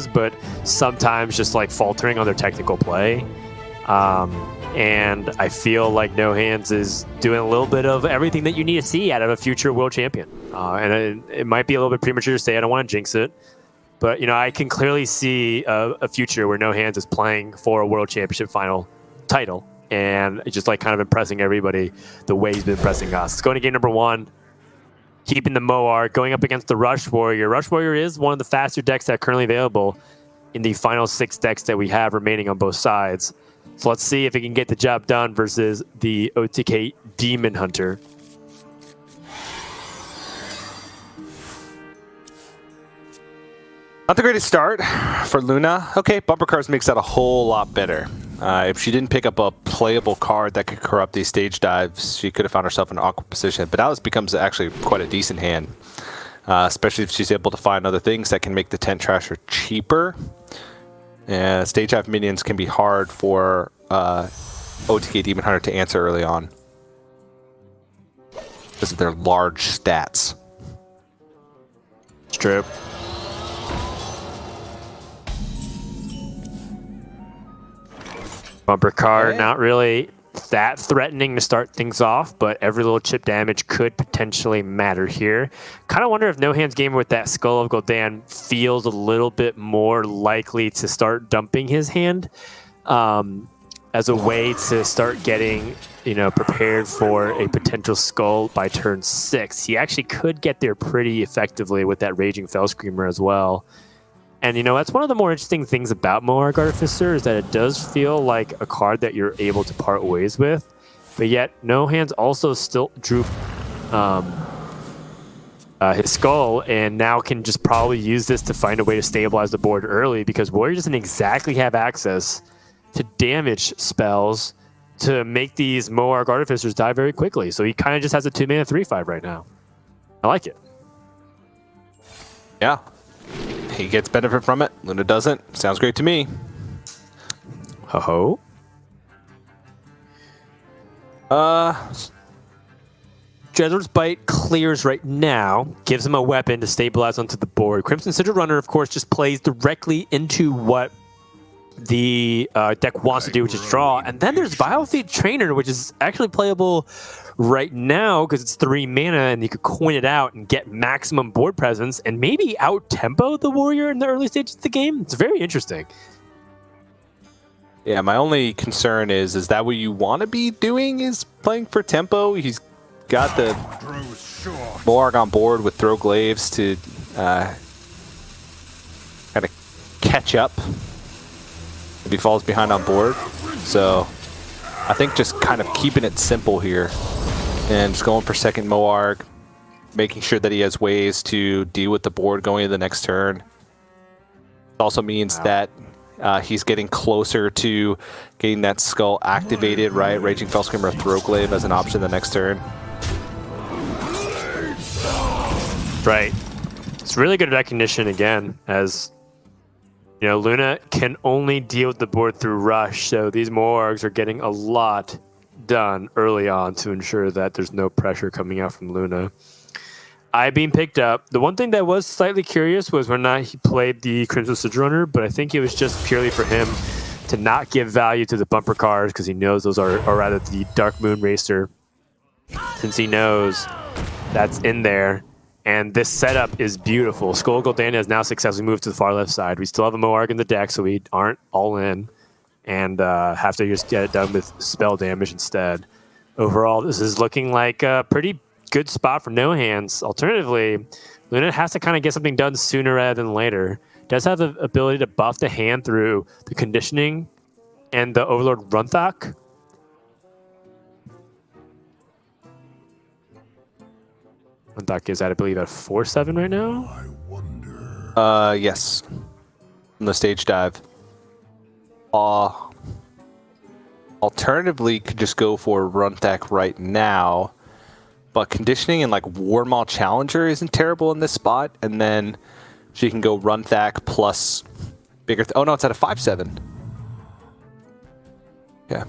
but sometimes just like faltering on their technical play. And I feel like No Hands is doing a little bit of everything that you need to see out of a future world champion. And it might be a little bit premature to say, I don't want to jinx it. But, you know, I can clearly see a future where No Hands is playing for a world championship final title. And it's just like kind of impressing everybody the way he's been impressing us. It's going to game number 1. Keeping the Moarg, going up against the Rush Warrior. Rush Warrior is one of the faster decks that are currently available in the final 6 decks that we have remaining on both sides. So let's see if it can get the job done versus the OTK Demon Hunter. Not the greatest start for Luna. Okay, bumper cards makes that a whole lot better. If she didn't pick up a playable card that could corrupt these stage dives, she could have found herself in an awkward position. But now this becomes actually quite a decent hand, especially if she's able to find other things that can make the Tent Trasher cheaper. And stage dive minions can be hard for OTK Demon Hunter to answer early on because of their large stats. It's true. Bumper card, not really that threatening to start things off, but every little chip damage could potentially matter here. Kind of wonder if NoHandsGamer with that Skull of Gul'dan feels a little bit more likely to start dumping his hand as a way to start getting, you know, prepared for a potential skull by turn 6. He actually could get there pretty effectively with that Raging Fell Screamer as well. And, you know, that's one of the more interesting things about Moarg Artificer is that it does feel like a card that you're able to part ways with. But yet, No Hands also still drew his skull and now can just probably use this to find a way to stabilize the board early because Warrior doesn't exactly have access to damage spells to make these Moarg Artificers die very quickly. So he kind of just has a 2-mana 3/5 right now. I like it. Yeah. He gets benefit from it. Luna doesn't. Sounds great to me. Ho-ho. Jezzard's Bite clears right now. Gives him a weapon to stabilize onto the board. Crimson Sigil Runner, of course, just plays directly into what the deck wants to do, which is draw. And then there's Vilefeet Trainer, which is actually playable right now because it's 3 mana and you could coin it out and get maximum board presence and maybe out-tempo the Warrior in the early stages of the game. It's very interesting. Yeah, my only concern is that what you want to be doing is playing for tempo? He's got the Moarg on board with Throw Glaives to kind of catch up if he falls behind on board. So I think just kind of keeping it simple here and just going for second Moarg, making sure that he has ways to deal with the board going into the next turn. It also means that he's getting closer to getting that skull activated, right? Raging Fell Screamer, Throw Glaive as an option the next turn. Right. It's really good recognition again, as you know, Luna can only deal with the board through Rush, so these Moargs are getting a lot done early on to ensure that there's no pressure coming out from Luna. I being picked up. The one thing that was slightly curious was when he played the Crimson Sigil Runner, but I think it was just purely for him to not give value to the bumper cards because he knows those are, or rather the Dark Moon Racer, since he knows that's in there. And this setup is beautiful. Skull Gul'dan has now successfully moved to the far left side. We still have a Moarg in the deck, so we aren't all in and have to just get it done with spell damage instead. Overall, this is looking like a pretty good spot for No Hands. Alternatively, Luna has to kind of get something done sooner rather than later. Does have the ability to buff the hand through the conditioning and the Overlord Runthok. Runthok is at, I believe, at 4/7 right now. Yes. On the stage dive. Alternatively, could just go for Runthok right now. But conditioning and like Warmaw Challenger isn't terrible in this spot. And then she can go Runthok plus bigger. Oh no, it's at a 5/7. Yeah.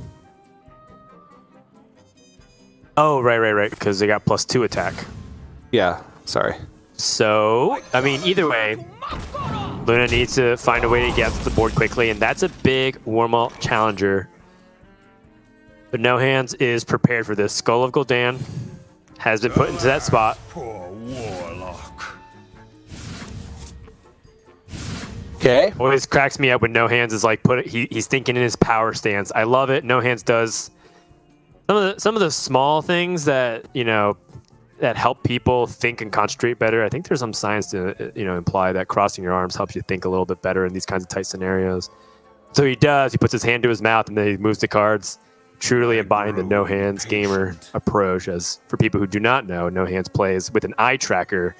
Oh, right. Because they got +2 attack. Yeah, sorry. So, I mean, either way, Luna needs to find a way to get to the board quickly, and that's a big Warmal challenger. But No Hands is prepared for this. Skull of Gul'dan has been put into that spot. Poor warlock. Okay. Always cracks me up when No Hands is like he's thinking in his power stance. I love it. No Hands does some of the small things that, you know, that help people think and concentrate better. I think there's some science to, you know, imply that crossing your arms helps you think a little bit better in these kinds of tight scenarios. So he does. He puts his hand to his mouth and then he moves the cards, truly embodying the NoHandsGamer approach. As for people who do not know, No Hands plays with an eye tracker.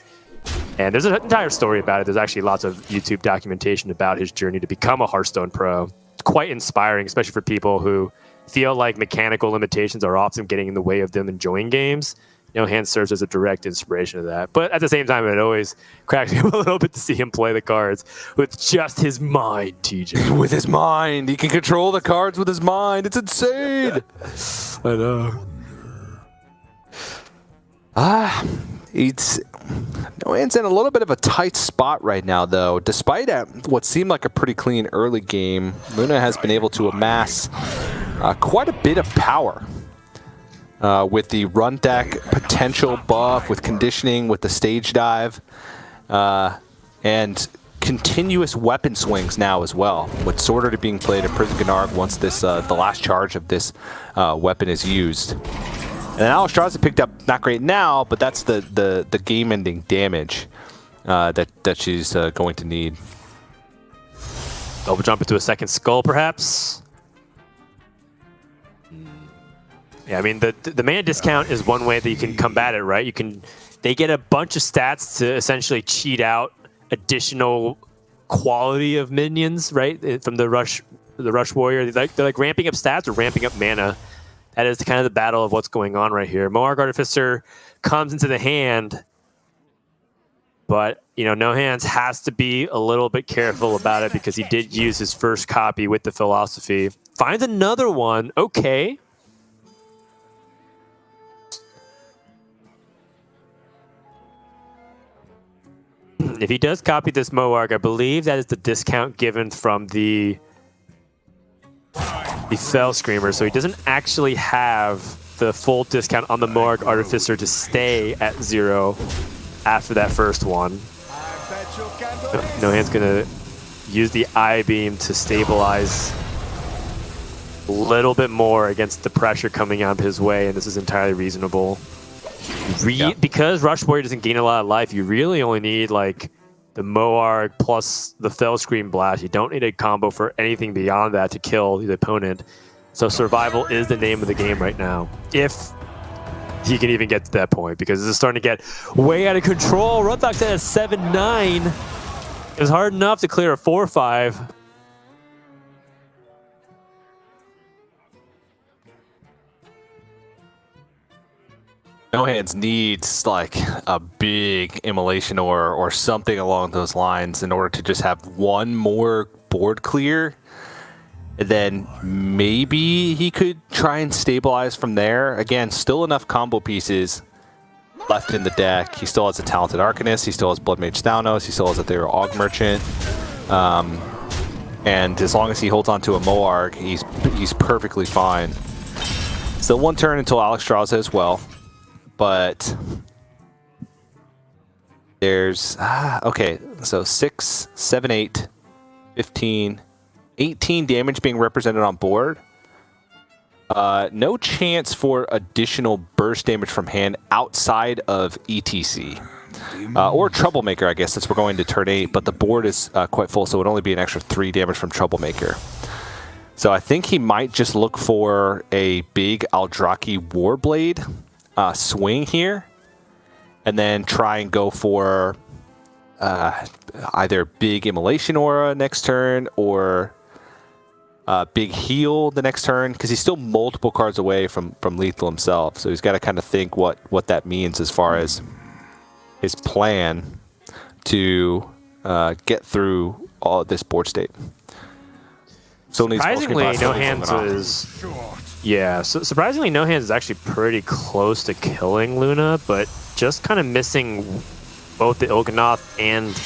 And there's an entire story about it. There's actually lots of YouTube documentation about his journey to become a Hearthstone pro. It's quite inspiring, especially for people who feel like mechanical limitations are often getting in the way of them enjoying games. No Hands serves as a direct inspiration of that. But at the same time, it always cracks me up a little bit to see him play the cards with just his mind, TJ. With his mind. He can control the cards with his mind. It's insane. I know. It's No Hands in a little bit of a tight spot right now, though. Despite what seemed like a pretty clean early game, Luna has been able to amass quite a bit of power. With the run deck potential buff, with conditioning, with the stage dive, and continuous weapon swings now as well, with Sorter being played at Prison Gnarg once this the last charge of this weapon is used. And Alexstrasza picked up not great now, but that's the game-ending damage that she's going to need. Double jump into a second skull, perhaps. Yeah, I mean, the mana discount is one way that you can combat it, right? They get a bunch of stats to essentially cheat out additional quality of minions, right? From the rush warrior. They're like ramping up stats or ramping up mana. That is kind of the battle of what's going on right here. Moarg Artificer comes into the hand, but, you know, No Hands has to be a little bit careful about it because he did use his first copy with the philosophy. Finds another one. Okay. If he does copy this Moarg, I believe that is the discount given from the Fell Screamer, so he doesn't actually have the full discount on the Moarg Artificer to stay at 0 after that first one. No Hand's gonna use the Eye Beam to stabilize a little bit more against the pressure coming out his way, and this is entirely reasonable. Because Rush Warrior doesn't gain a lot of life, you really only need like the Moarg plus the Fell Scream Blast. You don't need a combo for anything beyond that to kill the opponent. So survival is the name of the game right now, if he can even get to that point, because this is starting to get way out of control. Runback's at a 7-9. It's hard enough to clear a 4-5. No Hands needs like a big immolation or something along those lines in order to just have one more board clear. And then maybe he could try and stabilize from there. Again, still enough combo pieces left in the deck. He still has a Talented Arcanist. He still has Blood Mage Thalnos. He still has a Thera Aug Merchant. And as long as he holds on to a Moarg, he's perfectly fine. Still one turn until Alexstrasza as well. But there's, okay, so 6, 7, 8, 15, 18 damage being represented on board. No chance for additional burst damage from hand outside of ETC. Or Troublemaker, I guess, since we're going to turn 8, but the board is quite full, so it would only be an extra 3 damage from Troublemaker. So I think he might just look for a big Aldraki Warblade swing here, and then try and go for either big Immolation Aura next turn or big heal the next turn, because he's still multiple cards away from lethal himself. So he's got to kind of think what that means as far as his plan to get through all this board state. So surprisingly, No Hands is... Yeah, so surprisingly, No Hands is actually pretty close to killing Luna, but just kind of missing both the Il'gynoth and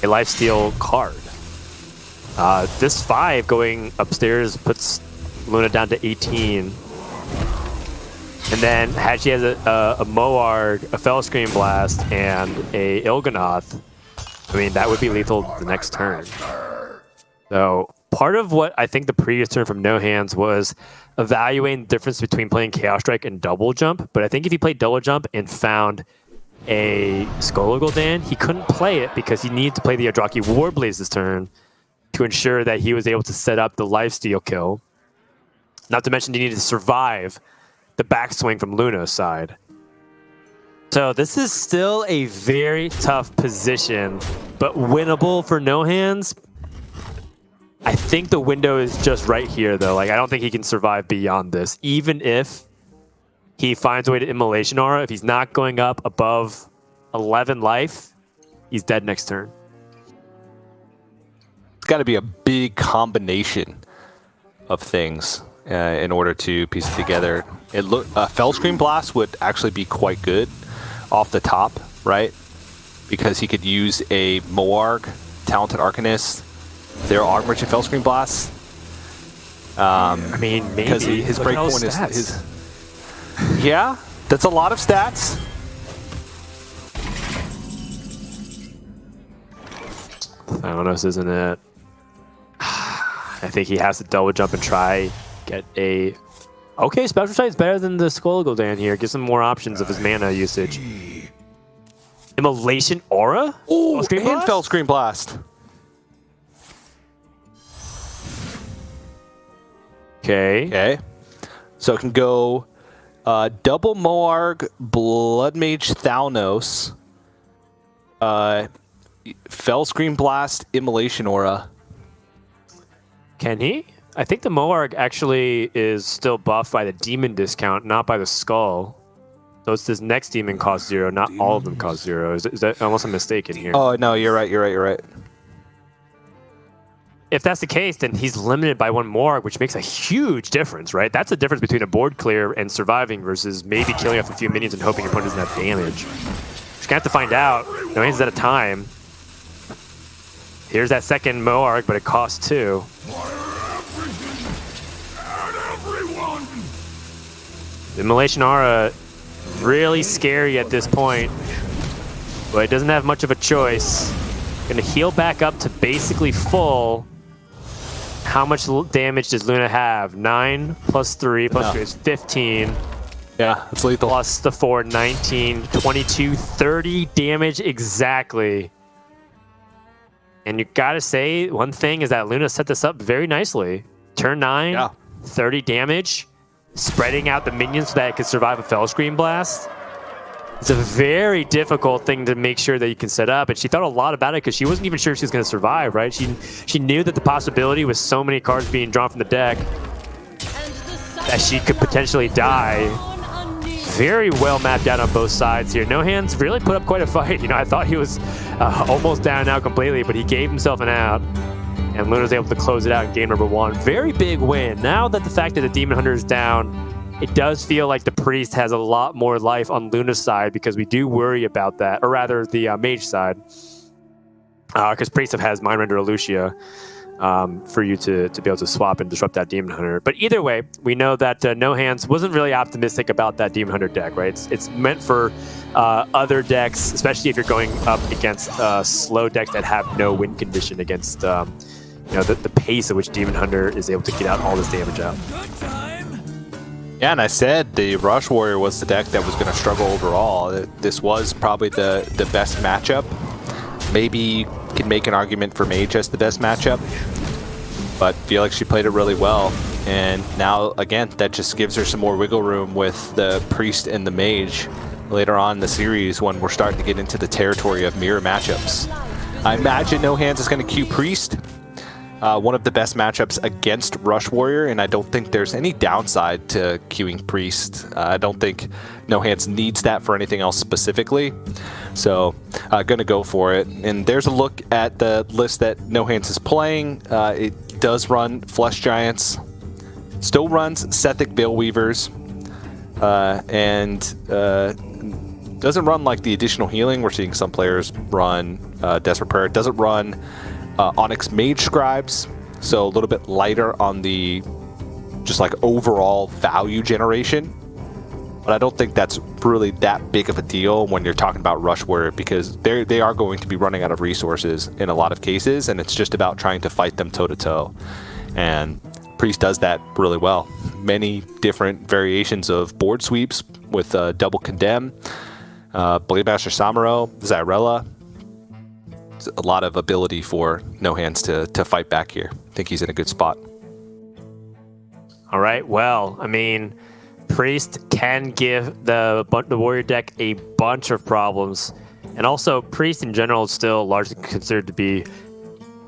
a lifesteal card. This 5 going upstairs puts Luna down to 18. And then had she has a Moarg, a Fell Screen Blast, and a Il'gynoth, I mean, that would be lethal the next turn. So part of what I think the previous turn from No Hands was evaluating the difference between playing Chaos Strike and Double Jump. But I think if he played Double Jump and found a Skull Gul'dan, he couldn't play it because he needed to play the Eldrazi Warblaze this turn to ensure that he was able to set up the lifesteal kill. Not to mention he needed to survive the backswing from Luna's side. So this is still a very tough position, but winnable for No Hands. I think the window is just right here, though. Like, I don't think he can survive beyond this. Even if he finds a way to Immolation Aura, if he's not going up above 11 life, he's dead next turn. It's got to be a big combination of things in order to piece it together. Fell Screen Blast would actually be quite good off the top, right? Because he could use a Moarg, Talented Arcanist, their Merchant Fell Screen Blast. I mean, maybe. Because his breakpoint is his. Yeah, that's a lot of stats. Thanos, isn't it? I think he has to double jump and try get a... Okay, Special Sight's better than the Skull Gul'dan here. Gives him more options of his mana usage. Immolation Aura? Oh, and Fell Screen Blast. Okay. So it can go double Moarg, Blood Mage Thalnos, Fell Screen Blast, Immolation Aura. Can he? I think the Moarg actually is still buffed by the demon discount, not by the skull. So it's this next demon cost 0, not all of them cost 0. Is that almost a mistake in here? Oh, no, you're right. If that's the case, then he's limited by 1 Moarg, which makes a huge difference, right? That's the difference between a board clear and surviving versus maybe killing off a few minions and hoping your opponent doesn't have damage. Just gonna have to find out. No hands at a time. Here's that second Moarg, but it costs 2. Immolation Aura, really scary at this point, but it doesn't have much of a choice. Gonna heal back up to basically full. How much damage does Luna have? 9 plus 3 plus 3 is 15. Yeah, it's lethal. Plus the 4, 19, 22, 30 damage exactly. And you gotta say, one thing is that Luna set this up very nicely. Turn 9, 30 damage, spreading out the minions so that it could survive a Fell Screen Blast. It's a very difficult thing to make sure that you can set up, and she thought a lot about it because she wasn't even sure she was going to survive, right? She knew that the possibility with so many cards being drawn from the deck that she could potentially die. Very well mapped out on both sides here. No Hands really put up quite a fight. You know, I thought he was almost down now completely, but he gave himself an out, and Luna was able to close it out in game number 1. Very big win. Now that the fact that the Demon Hunter is down, it does feel like the Priest has a lot more life on Luna's side because we do worry about that, or rather the Mage side. Because Priest has Mind Render or Lucia for you to be able to swap and disrupt that Demon Hunter. But either way, we know that No Hands wasn't really optimistic about that Demon Hunter deck, right? It's meant for other decks, especially if you're going up against slow decks that have no win condition against you know, the pace at which Demon Hunter is able to get out all this damage out. Yeah, and I said the Rush Warrior was the deck that was going to struggle overall. This was probably the best matchup. Maybe you can make an argument for Mage as the best matchup, but feel like she played it really well. And now, again, that just gives her some more wiggle room with the Priest and the Mage later on in the series when we're starting to get into the territory of mirror matchups. I imagine No Hands is going to queue Priest. One of the best matchups against Rush Warrior, and I don't think there's any downside to queuing Priest. I don't think No Hands needs that for anything else specifically. So, gonna go for it. And there's a look at the list that No Hands is playing. It does run Flesh Giants, still runs Sethic Veil Weavers, and Doesn't run like the additional healing. We're seeing some players run Desperate Prayer. It doesn't run Onyx Mage Scribes, so a little bit lighter on the just like overall value generation. But I don't think that's really that big of a deal when you're talking about Rush Warrior, because they are going to be running out of resources in a lot of cases, and it's just about trying to fight them toe-to-toe. And Priest does that really well. Many different variations of board sweeps with double condemn, Blademaster Samuro, Zyrella. It's a lot of ability for No Hands to fight back here. I think he's in a good spot. All right, well, I mean, Priest can give the Warrior deck a bunch of problems. And also, Priest in general is still largely considered to be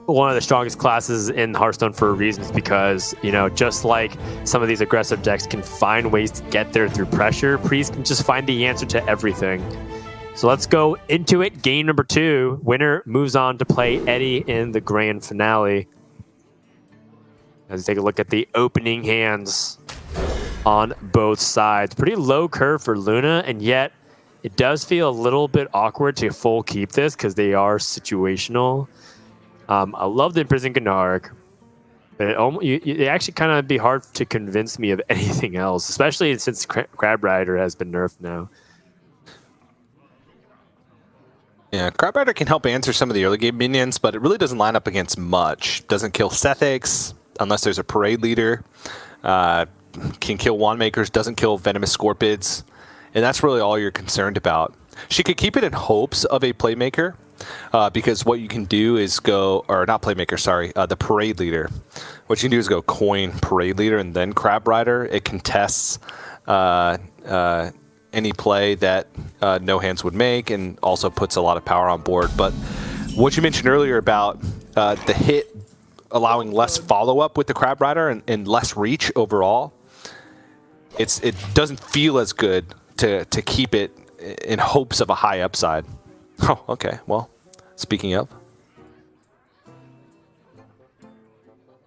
one of the strongest classes in Hearthstone for a reason, because, you know, just like some of these aggressive decks can find ways to get there through pressure, Priest can just find the answer to everything. So let's go into it. Game number 2. Winner moves on to play Eddie in the grand finale. Let's take a look at the opening hands on both sides. Pretty low curve for Luna, and yet it does feel a little bit awkward to full keep this because they are situational. I love the Imprisoned Gnarg, but it actually kind of be hard to convince me of anything else, especially since Crab Rider has been nerfed now. Yeah, Crab Rider can help answer some of the early game minions, but it really doesn't line up against much. Doesn't kill Sethics unless there's a Parade Leader. Can kill Wand Makers, doesn't kill Venomous Scorpids, and that's really all you're concerned about. She could keep it in hopes of a Playmaker, because what you can do is go, or not Playmaker, sorry, the Parade Leader. What you can do is go coin Parade Leader and then Crab Rider. It contests any play that No Hands would make, and also puts a lot of power on board. But what you mentioned earlier about the hit allowing less follow-up with the Crab Rider and less reach overall, it doesn't feel as good to keep it in hopes of a high upside. Oh, okay. Well, speaking of.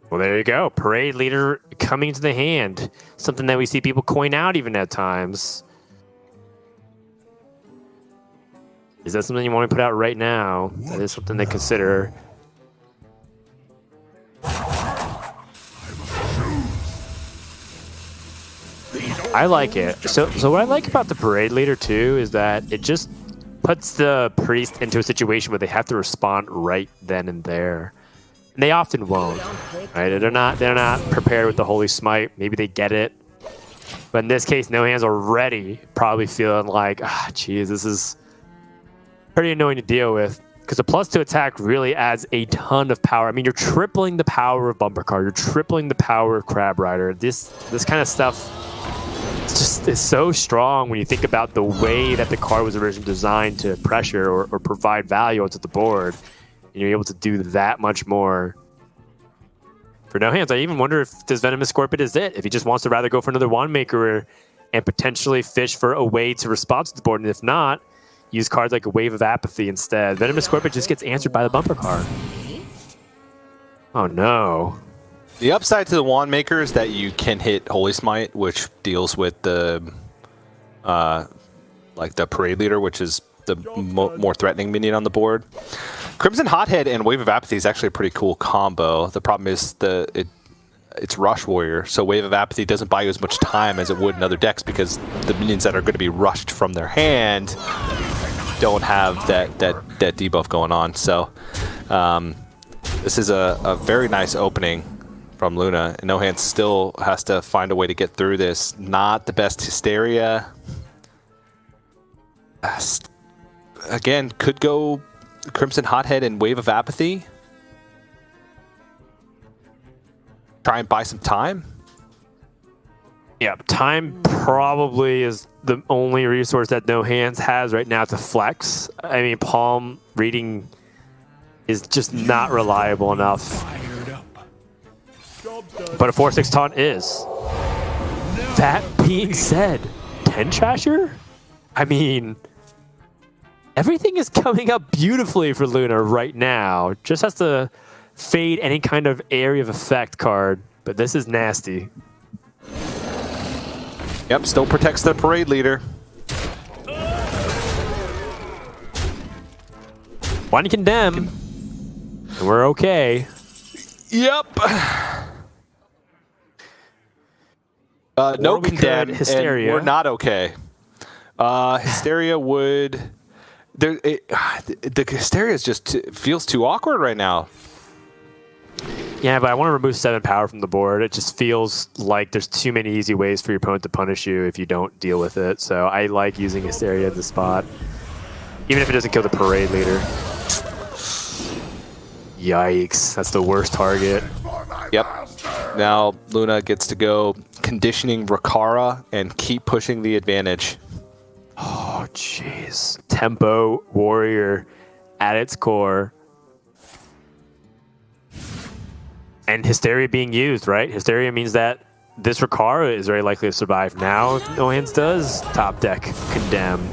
Well, there you go. Parade Leader coming to the hand. Something that we see people coin out even at times. Is that something you want to put out right now? That is something to consider. I like it. So what I like about the Parade Leader too is that it just puts the Priest into a situation where they have to respond right then and there. And they often won't. Right? They're not prepared with the Holy Smite. Maybe they get it. But in this case, No Hands already probably feeling like, geez, this is pretty annoying to deal with. Because the +2 attack really adds a ton of power. I mean, you're tripling the power of Bumper Card. You're tripling the power of Crab Rider. This kind of stuff is so strong when you think about the way that the card was originally designed to pressure or provide value onto the board. And you're able to do that much more. For No Hands, I even wonder if this Venomous Scorpion is it. If he just wants to rather go for another Wand Maker and potentially fish for a way to respond to the board. And if not, use cards like a Wave of Apathy instead. Venomous Scorpion just gets answered by the Bumper Card. Oh no. The upside to the Wand Maker is that you can hit Holy Smite, which deals with the like the Parade Leader, which is the more threatening minion on the board. Crimson Hothead and Wave of Apathy is actually a pretty cool combo. The problem is it's Rush Warrior, so Wave of Apathy doesn't buy you as much time as it would in other decks because the minions that are going to be rushed from their hand don't have that debuff going on. So this is a very nice opening from Luna. And No Hands still has to find a way to get through this. Not the best Hysteria. Again, could go Crimson Hothead and Wave of Apathy. Try and buy some time. Yeah, time probably is the only resource that No Hands has right now to flex. I mean, palm reading is just not reliable enough. But a 4/6 taunt is. That being said, 10 Trasher? I mean, everything is coming up beautifully for Luna right now. Just has to fade any kind of area of effect card, but this is nasty. Yep, still protects the Parade Leader. One condemn, and we're okay. Yep. No we could condemn, Hysteria. and we're not okay. Hysteria would... the Hysteria just feels too awkward right now. Yeah, but I want to remove 7 power from the board. It just feels like there's too many easy ways for your opponent to punish you if you don't deal with it. So I like using Hysteria in the spot, even if it doesn't kill the parade leader. Yikes, that's the worst target. Yep. Now Luna gets to go conditioning Rakara and keep pushing the advantage. Oh, jeez. Tempo warrior at its core. And Hysteria being used, right? Hysteria means that this Rakara is very likely to survive. Now, if No Hands does top deck condemn.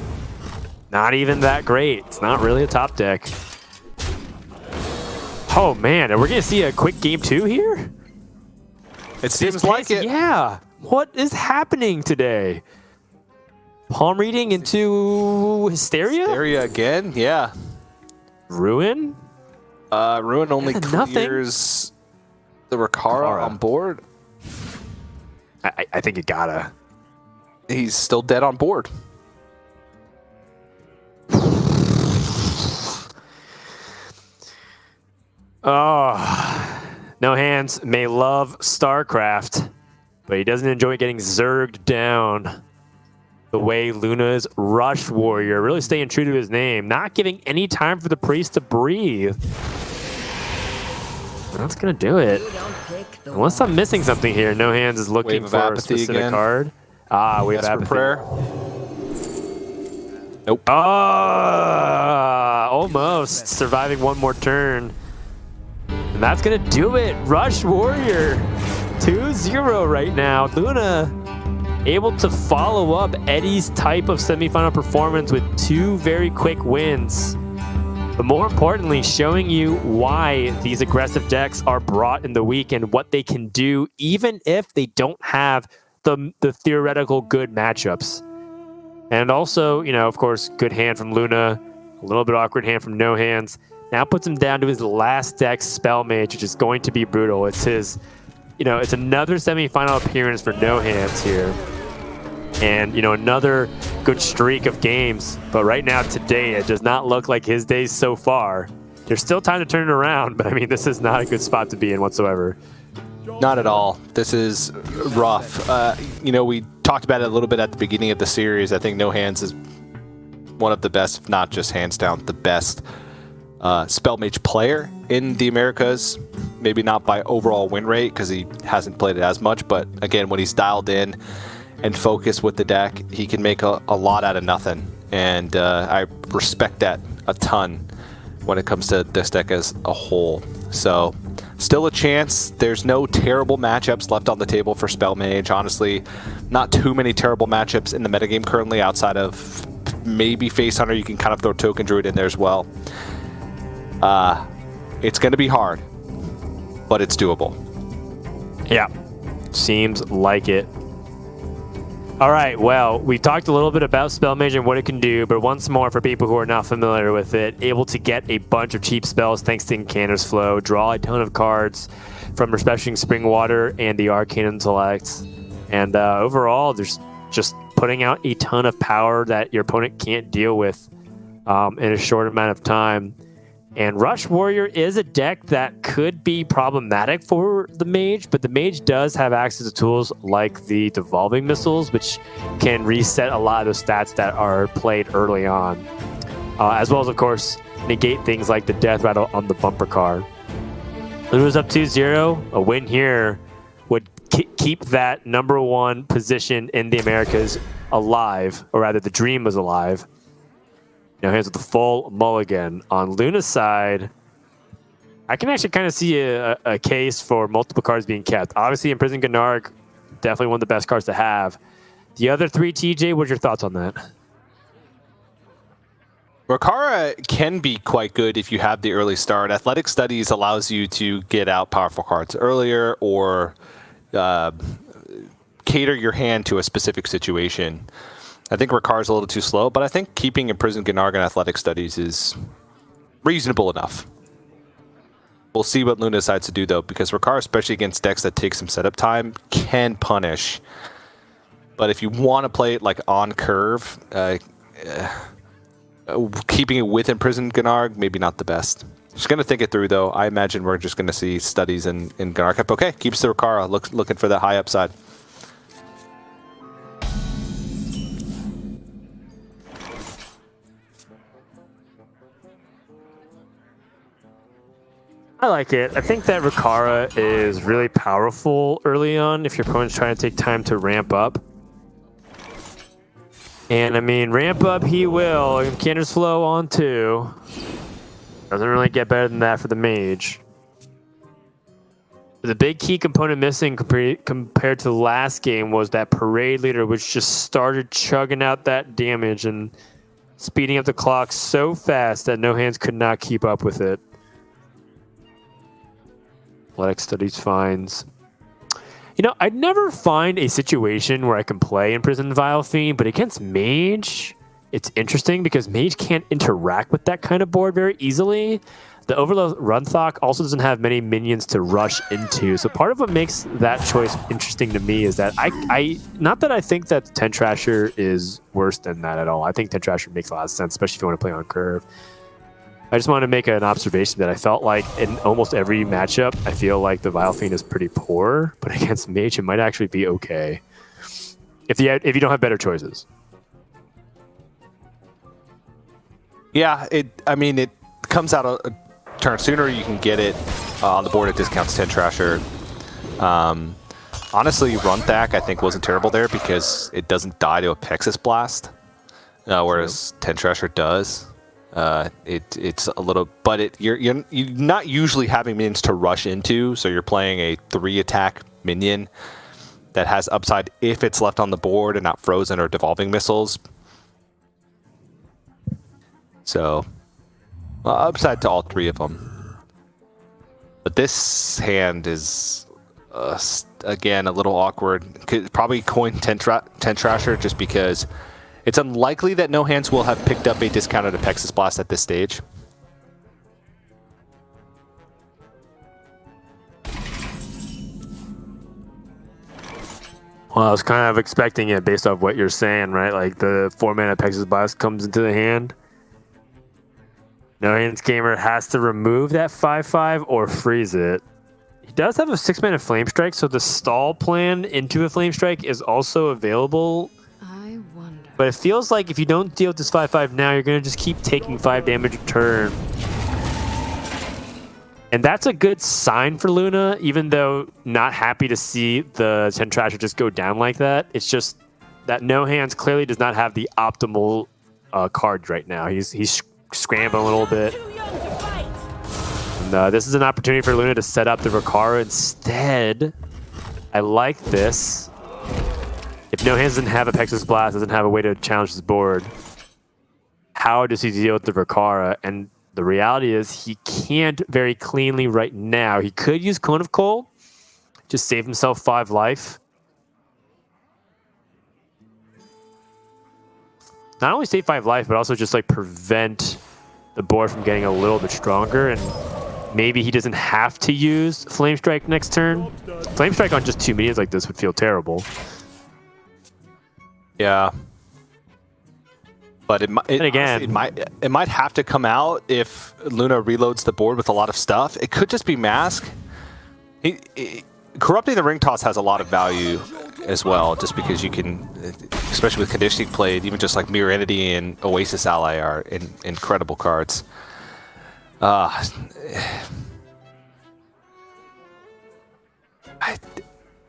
Not even that great. It's not really a top deck. Oh, man. Are we going to see a quick game 2 here? It seems like it. Yeah. What is happening today? Palm reading into Hysteria? Hysteria again? Yeah. Ruin? Ruin only Nothing. clears the Rakara on board. I think you gotta. He's still dead on board. Oh, No Hands may love StarCraft, but he doesn't enjoy getting zerged down the way Luna's Rush Warrior, really staying true to his name, not giving any time for the priest to breathe. That's gonna do it. Unless I'm missing something here, No Hands is looking for a specific card. Ah, Wave of Apathy. Prayer. Nope. Ah, almost surviving one more turn. And that's going to do it. Rush Warrior 2-0 right now. Luna able to follow up Eddie's type of semifinal performance with 2 very quick wins. But more importantly, showing you why these aggressive decks are brought in the week and what they can do even if they don't have the theoretical good matchups. And also, you know, of course, good hand from Luna, a little bit awkward hand from No Hands. Now puts him down to his last deck, Spell Mage, which is going to be brutal. It's his, you know, it's another semifinal appearance for No Hands here. And, you know, another good streak of games. But right now, today, it does not look like his days so far. There's still time to turn it around, but I mean, this is not a good spot to be in whatsoever. Not at all. This is rough. You know, we talked about it a little bit at the beginning of the series. I think No Hands is one of the best, if not just hands down, the best Spell Mage player in the Americas. Maybe not by overall win rate because he hasn't played it as much, but again, when he's dialed in and focused with the deck, he can make a lot out of nothing. And I respect that a ton when it comes to this deck as a whole. So still a chance. There's no terrible matchups left on the table for Spell Mage. Honestly, not too many terrible matchups in the metagame currently outside of maybe Face Hunter. You can kind of throw Token Druid in there as well. It's going to be hard, but it's doable. Yeah, seems like it. All right, well, we talked a little bit about Spell Mage and what it can do, but once more for people who are not familiar with it, able to get a bunch of cheap spells thanks to Incanter's Flow, draw a ton of cards from Refreshing Spring Water and the Arcane Intellect, and overall, there's just putting out a ton of power that your opponent can't deal with in a short amount of time. And Rush Warrior is a deck that could be problematic for the Mage, but the Mage does have access to tools like the Devolving Missiles, which can reset a lot of those stats that are played early on. As well as, of course, negate things like the Death Rattle on the bumper car. Luna's up 2-0. A win here would keep that #1 position in the Americas alive, or rather the dream was alive. No Hands with the full mulligan. On Luna's side, I can actually kind of see a case for multiple cards being kept. Obviously, Imprisoned Gennard, definitely one of the best cards to have. The other 3, TJ, what's your thoughts on that? Rakara can be quite good if you have the early start. Athletic Studies allows you to get out powerful cards earlier or cater your hand to a specific situation. I think Rakara's a little too slow, but I think keeping Imprisoned Gennard and Athletic Studies is reasonable enough. We'll see what Luna decides to do, though, because Ricard, especially against decks that take some setup time, can punish. But if you want to play it like on curve, keeping it with Imprisoned Gnarg, maybe not the best. Just going to think it through, though. I imagine we're just going to see studies in Gnarg. Okay, keeps the Ricard, looking for that high upside. I like it. I think that Ricard is really powerful early on if your opponent's trying to take time to ramp up. And I mean, ramp up he will. And Cander's Flow on too. Doesn't really get better than that for the mage. The big key component missing compared to the last game was that Parade Leader, which just started chugging out that damage and speeding up the clock so fast that No Hands could not keep up with it. Athletic Studies finds. You know, I'd never find a situation where I can play Imprisoned Vile Fiend, but against Mage, it's interesting because Mage can't interact with that kind of board very easily. The Overload Runthok also doesn't have many minions to rush into, so part of what makes that choice interesting to me is that I not that I think that 10 Trasher is worse than that at all. I think 10 Trasher makes a lot of sense, especially if you want to play on curve. I just want to make an observation that I felt like in almost every matchup, I feel like the Vile Fiend is pretty poor, but against Mage, it might actually be okay if you don't have better choices. Yeah, I mean, it comes out a turn sooner. You can get it on the board. It discounts 10 Trasher. Honestly, Runthak I think wasn't terrible there because it doesn't die to a Pexis Blast, whereas 10 Trasher does. It's a little, but you're not usually having minions to rush into, so you're playing a 3-attack minion that has upside if it's left on the board and not frozen or devolving missiles. So upside to all three of them. But this hand is again a little awkward. Could probably coin 10 Trasher just because it's unlikely that No Hands will have picked up a discounted Apexis Blast at this stage. Well, I was kind of expecting it based off what you're saying, right? Like the 4-mana Apexis Blast comes into the hand. NoHandsGamer has to remove that 5/5 or freeze it. He does have a 6-mana Flame Strike, so the stall plan into a Flame Strike is also available. But it feels like if you don't deal with this 5/5 now, you're going to just keep taking 5 damage a turn. And that's a good sign for Luna, even though not happy to see the 10 Trasher just go down like that. It's just that No Hands clearly does not have the optimal cards right now. He's scrambling a little bit. And this is an opportunity for Luna to set up the Ricard instead. I like this. If No Hands doesn't have a Apexis Blast, doesn't have a way to challenge his board, how does he deal with the Ricard? And the reality is he can't very cleanly right now. He could use Cone of Cold, just save himself 5 life. Not only save 5 life, but also just like prevent the board from getting a little bit stronger. And maybe he doesn't have to use Flame Strike next turn. Flame Strike on just 2 minions like this would feel terrible. Yeah, but it might have to come out if Luna reloads the board with a lot of stuff. It could just be Mask. Corrupting the Ring Toss has a lot of value as well, just because you can, especially with conditioning played, even just like Mirror Entity and Oasis Ally are incredible cards.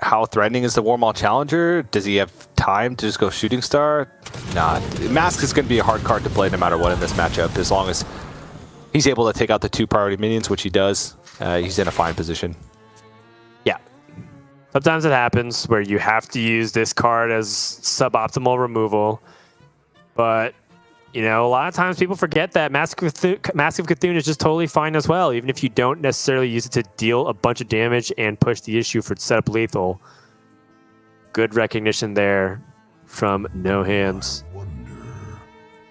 How threatening is the Warmaul Challenger? Does he have time to just go Shooting Star? Nah. Mask is going to be a hard card to play no matter what in this matchup. As long as he's able to take out the 2 priority minions, which he does, he's in a fine position. Yeah. Sometimes it happens where you have to use this card as suboptimal removal. But, you know, a lot of times people forget that Massive Cthulhu is just totally fine as well, even if you don't necessarily use it to deal a bunch of damage and push the issue for setup lethal. Good recognition there from No Hands.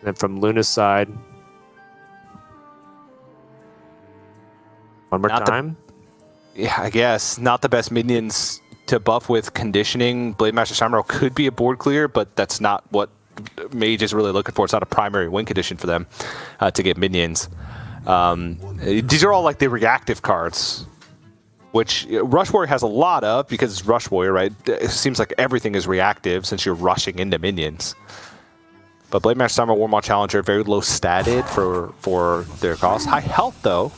And from Luna's side, One more Not time. Yeah, I guess not the best minions to buff with conditioning. Blade Master Samurai could be a board clear, but that's not what Mage is really looking for. It's not a primary win condition for them to get minions. These are all like the reactive cards, which Rush Warrior has a lot of because it's Rush Warrior, right? It seems like everything is reactive since you're rushing into minions. But Blade Master Samurai Warmaw Challenger, very low statted for their cost. High health, though,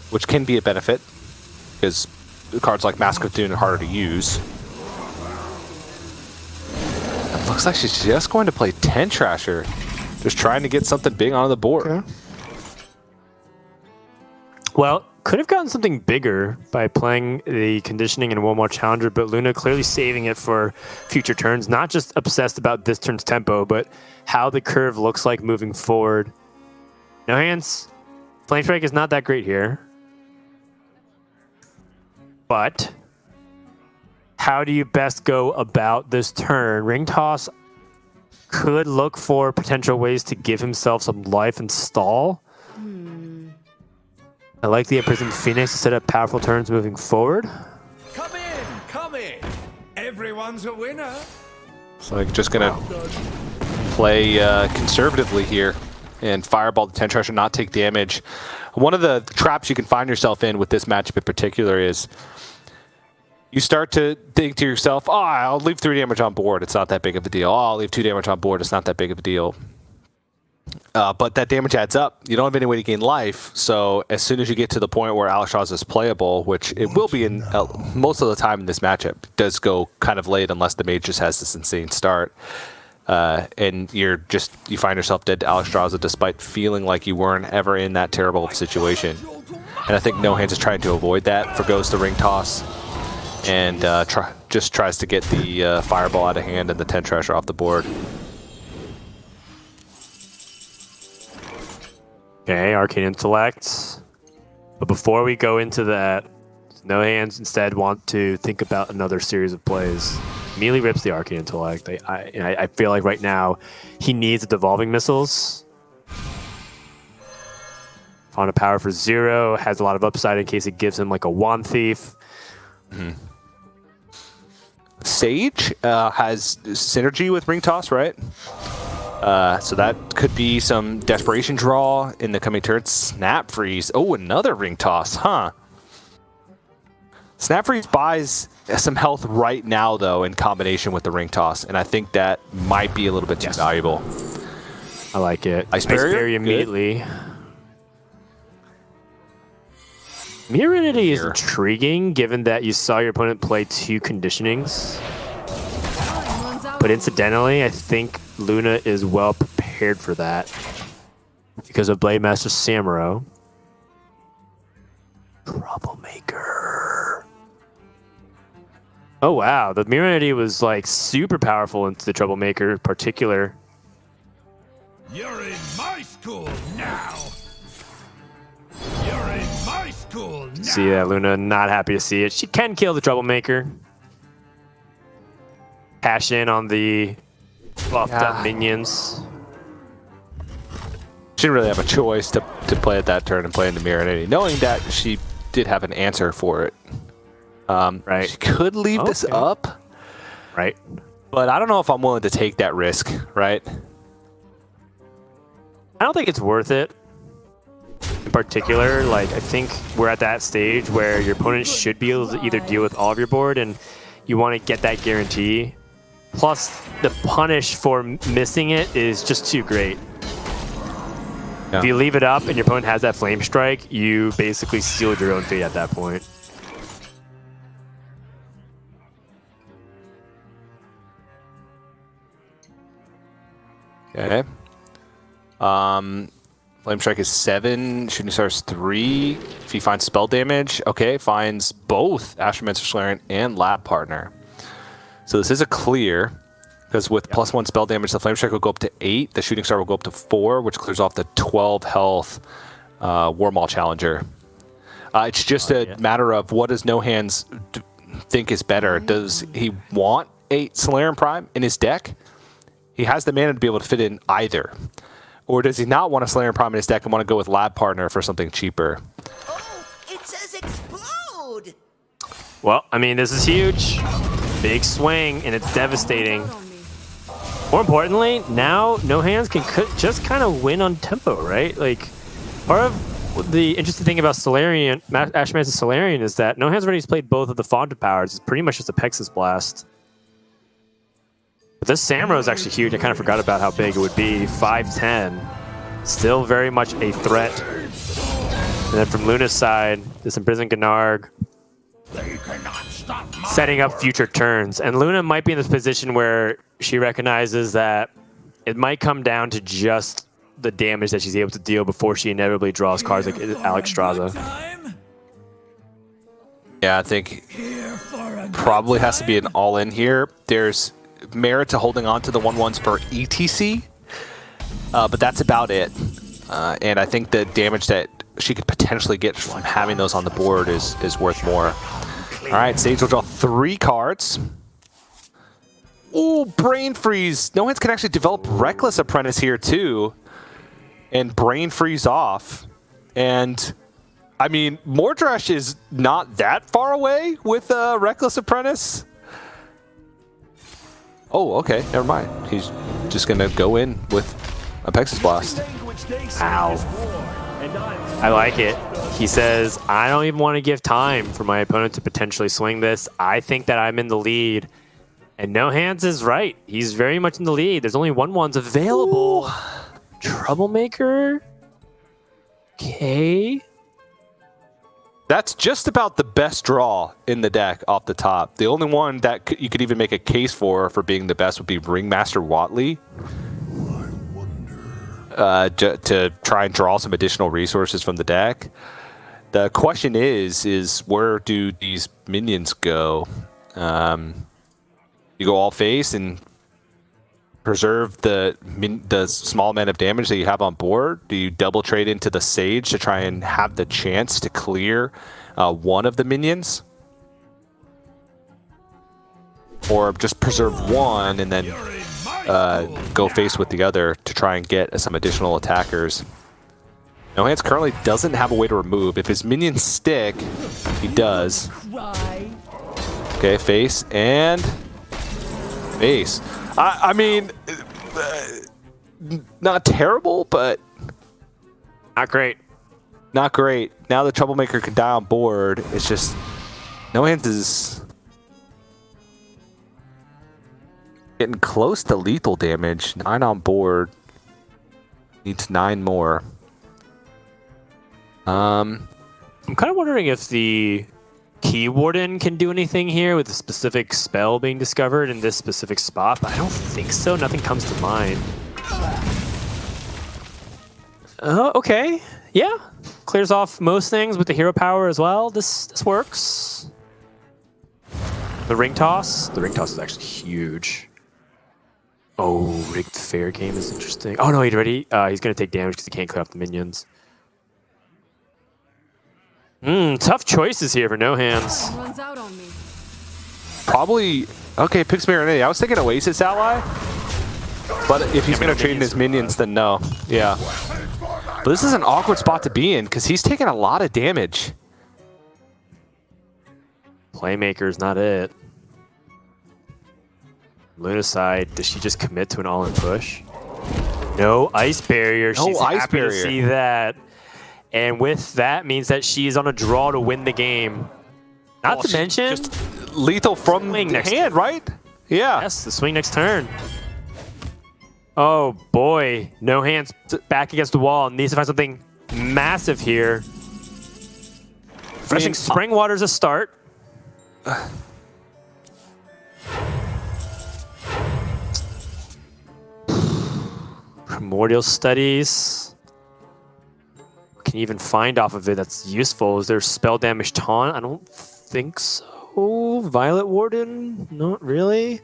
which can be a benefit because cards like Mask of Doom are harder to use. It looks like she's just going to play 10 Trasher. Just trying to get something big onto the board. Okay. Well, could have gotten something bigger by playing the conditioning and one more challenger, but Luna clearly saving it for future turns. Not just obsessed about this turn's tempo, but how the curve looks like moving forward. No hands. Flame Strike is not that great here. But how do you best go about this turn? Ring Toss could look for potential ways to give himself some life and stall. I like the Imprisoned Phoenix to set up powerful turns moving forward. Come in, come in. Everyone's a winner. So I'm just going to play conservatively here and fireball the 10 Trasher, not take damage. One of the traps you can find yourself in with this matchup in particular is you start to think to yourself, oh, I'll leave 3 damage on board. It's not that big of a deal. Oh, I'll leave 2 damage on board. It's not that big of a deal. But that damage adds up. You don't have any way to gain life. So as soon as you get to the point where Alexstrasza is playable, which it will be in most of the time in this matchup, it does go kind of late unless the mage just has this insane start. And you find yourself dead to Alexstrasza despite feeling like you weren't ever in that terrible of a situation. And I think No Hands is trying to avoid that, forgoes the ring toss, and just tries to get the fireball out of hand and the 10 Trasher off the board. Okay, Arcane Intellect. But before we go into that, No Hands instead want to think about another series of plays. Immediately rips the Arcane Intellect. I feel like right now he needs the Devolving Missiles. Fauna Power for 0, has a lot of upside in case it gives him like a Wand Thief. Sage has synergy with Ring Toss, right? So that could be some desperation draw in the coming turns. Snap Freeze. Oh, another Ring Toss, huh? Snap Freeze buys some health right now, though, in combination with the Ring Toss, and I think that might be a little bit too valuable. I like it. Ice Barrier immediately. Mirrodity is intriguing, given that you saw your opponent play 2 conditionings. But incidentally, I think Luna is well prepared for that because of Blade Master Samurai. Troublemaker. Oh wow, the Mirrodity was like super powerful into the Troublemaker in particular. You're in my school now. You're in my school now. See that, Luna, not happy to see it. She can kill the Troublemaker. Cash in on the buffed up minions. She didn't really have a choice to play at that turn and play in the Mirrodity, knowing that she did have an answer for it. Right. She could leave this up. Right. But I don't know if I'm willing to take that risk, right? I don't think it's worth it. In particular, like, I think we're at that stage where your opponent should be able to either deal with all of your board and you want to get that guarantee. Plus, the punish for missing it is just too great. Yeah. If you leave it up and your opponent has that Flame Strike, you basically sealed your own fate at that point. Okay. Flame Strike is 7, Shooting Star is 3. If he finds spell damage, okay, finds both Astromancer Solarian and Lab Partner. So this is a clear, because with +1 spell damage, the Flame Strike will go up to 8, the Shooting Star will go up to 4, which clears off the 12 health Warmaw Challenger. It's just a matter of what does No Hands think is better. Does he want a Solarian Prime in his deck? He has the mana to be able to fit in either. Or does he not want a Solarian Prime in his deck and want to go with Lab Partner for something cheaper? Oh, it says explode. Well, I mean, this is huge. Big swing, and it's devastating. More importantly, now No Hands can just kind of win on tempo, right? Like, part of the interesting thing about Solarian, Ashman's Solarian is that No Hands already has played both of the Fondant powers. It's pretty much just a Pexus Blast. But this Samuro is actually huge. I kind of forgot about how big it would be. 5'10". Still very much a threat. And then from Luna's side, this Imprisoned Gnarg setting up future turns. And Luna might be in this position where she recognizes that it might come down to just the damage that she's able to deal before she inevitably draws cards like Alex Straza. Yeah, I think probably has to be an all-in here. There's merit to holding on to the 1/1s for ETC, but that's about it. And I think the damage that she could potentially get from having those on the board is worth more. All right, Sage will draw 3 cards. Ooh, Brain Freeze. No Hands can actually develop Reckless Apprentice here too, and Brain Freeze off. And I mean, Mordresh is not that far away with Reckless Apprentice. Oh, okay, never mind. He's just gonna go in with a Pexus Blast. Ow. I like it. He says, I don't even want to give time for my opponent to potentially swing this. I think that I'm in the lead. And No Hands is right. He's very much in the lead. There's only 1/1s available. Ooh. Troublemaker? Okay. That's just about the best draw in the deck off the top. The only one that you could even make a case for being the best would be Ringmaster Watley. To try and draw some additional resources from the deck. The question is where do these minions go? You go all face and preserve the small amount of damage that you have on board? Do you double trade into the Sage to try and have the chance to clear one of the minions? Or just preserve one and then go face with the other to try and get some additional attackers? No Hands currently doesn't have a way to remove. If his minions stick, he does. Okay, face and face. I mean, not terrible, but not great. Not great. Now the Troublemaker can die on board. It's just No Hands is getting close to lethal damage. 9 on board. Needs 9 more. I'm kind of wondering if the Key Warden can do anything here with a specific spell being discovered in this specific spot, but I don't think so. Nothing comes to mind. Oh, okay. Yeah. Clears off most things with the hero power as well. This works. The ring toss. The ring toss is actually huge. Oh, rigged fair game is interesting. Oh no, he's ready. He's gonna take damage because he can't clear off the minions. Tough choices here for No Hands. Runs out on me. Probably okay. Picks Marinade. I was thinking Oasis ally, but if he's gonna trade in his minions, then no. Yeah. But this is an awkward spot to be in because he's taking a lot of damage. Playmaker's not it. Luna's side, does she just commit to an all-in push? No ice barrier. No She's ice happy barrier. to see that. And with that means that she is on a draw to win the game. Not to mention, just lethal from swing the next hand, right? Yeah. yes, the swing next turn. Oh boy, No Hands back against the wall. Needs to find something massive here. Refreshing Spring Water's a start. Primordial Studies. Can you even find off of it that's useful? Is there spell damage taunt? I don't think so. Violet Warden? Not really.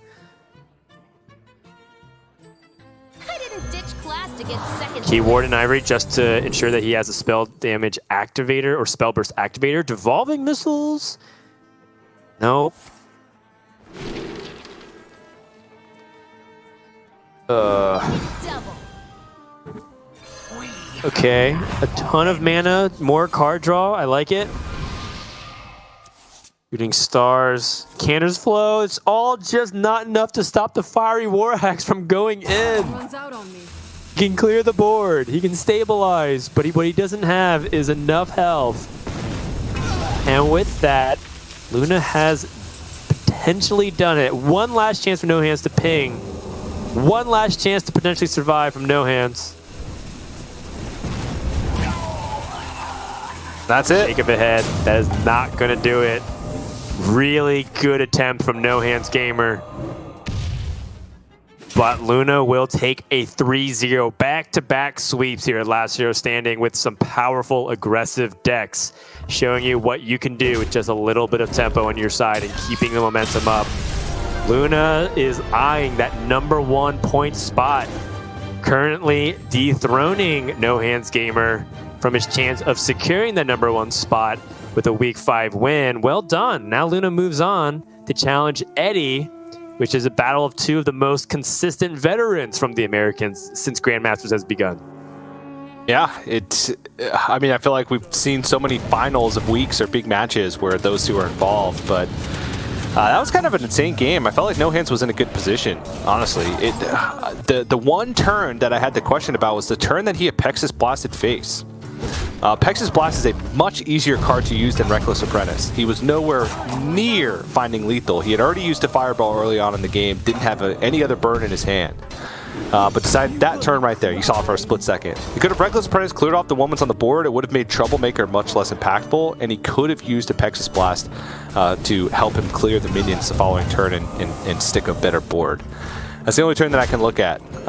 I didn't ditch class to get second. Key Warden Ivory just to ensure that he has a spell damage activator or spell burst activator. Devolving Missiles? Nope. Double. Okay. A ton of mana, more card draw. I like it. Shooting stars, Canner's flow. It's all just not enough to stop the fiery war axe from going in. Runs out on me. He can clear the board. He can stabilize, but what he doesn't have is enough health. And with that, Luna has potentially done it. One last chance for No Hands to ping. One last chance to potentially survive from No Hands. That's it. Shake of the head. That is not going to do it. Really good attempt from NoHandsGamer. But Luna will take a 3-0 back-to-back sweeps here at Last Hero Standing with some powerful, aggressive decks, showing you what you can do with just a little bit of tempo on your side and keeping the momentum up. Luna is eyeing that #1 point spot, currently dethroning NoHandsGamer from his chance of securing that #1 spot with a Week 5 win. Well done. Now Luna moves on to challenge Eddie, which is a battle of two of the most consistent veterans from the Americans since Grandmasters has begun. Yeah, I mean, I feel like we've seen so many finals of weeks or big matches where those two are involved, but that was kind of an insane game. I felt like No Hands was in a good position, honestly. The one turn that I had the question about was the turn that he Apexis blasted face. Apexis Blast is a much easier card to use than Reckless Apprentice. He was nowhere near finding lethal. He had already used a Fireball early on in the game, didn't have any other burn in his hand. But decided that turn right there, you saw it for a split second. He could have Reckless Apprentice cleared off the Womans on the board. It would have made Troublemaker much less impactful, and he could have used Apexis Blast to help him clear the minions the following turn and stick a better board. That's the only turn that I can look at.